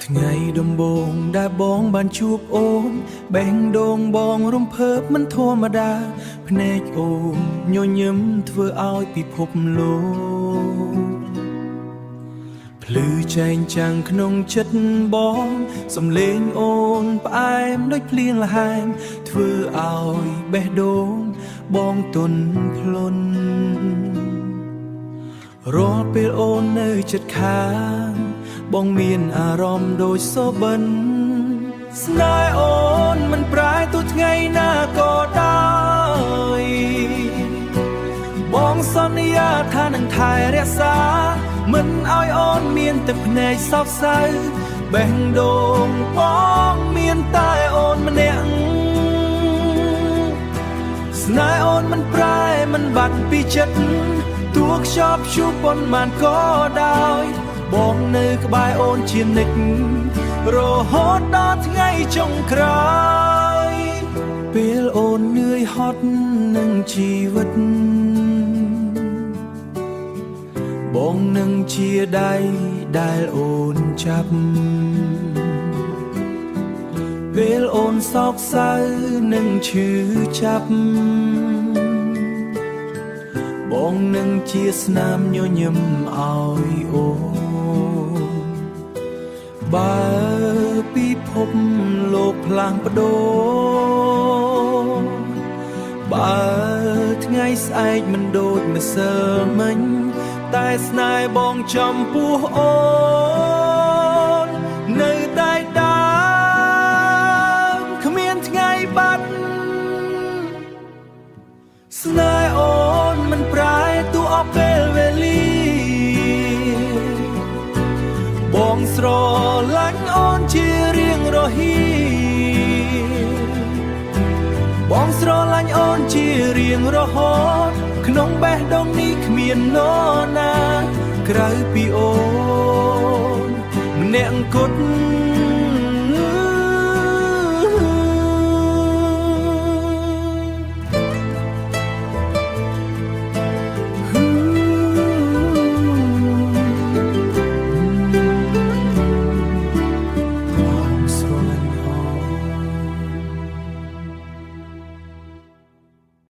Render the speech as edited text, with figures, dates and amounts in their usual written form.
ថ្ងៃដំបូងដែលបងបានជួបអូនបែងដងបងរំភើបមិនធម្មតាភ្នែកអូនញញឹមធ្វើឲ្យពិភពលោកភ្លឺចែងចាំងក្នុងចិត្តបងសំឡេងអូនផ្អែមដូចភ្លៀងលហែងធ្វើឲ្យបេះដូងបងទន់ភ្លន់រាល់ពេលអូននៅចិត្តខាងបងមានអារម្មណ៍ដូចសូបិនស្នេហ៍អូនមិនប្រែទោះថ្ងៃណាក៏ដោយបងសន្យាថានឹងថែរក្សាមិនឲ្យអូនមានទឹកភ្នែកសោកសៅបេះដូងបងមានតែអូនម្នាក់ស្នេហ៍អូនមិនប្រែមិនបាត់ពីចិត្តទោះខ្ជាប់ជួបប៉ុន្មានក៏ដោយបងនៅក្បែរអូនជានិច្ចរហូតដល់ថ្ងៃចុងក្រោយពេលអូននឿយហត់នឹងជីវិតបងនឹងជាដៃដែលអូនចាប់ពេលអូនសោកសៅនឹងឈឺចាប់បងនឹងជាស្នាមញញឹមឲ្យអូនបើពិភពលោកផ្លាស់ប្ដូរបើថ្ងៃស្អែកមិនដូចម្សិលមិញតែស្នេហ៍បងចំពោះអូននៅតែដើមគ្មានថ្ងៃបាត់ស្នេហ៍អូនមិនប្រែទោះអស់ពេលវេលាបងស្រឡាញ់អូនជារៀងរហីបងស្រឡាញ់អូនជារៀងរហូតក្នុងបេះដូងនេះគ្មាននរណាក្រៅពីអូនម្នាក់គត់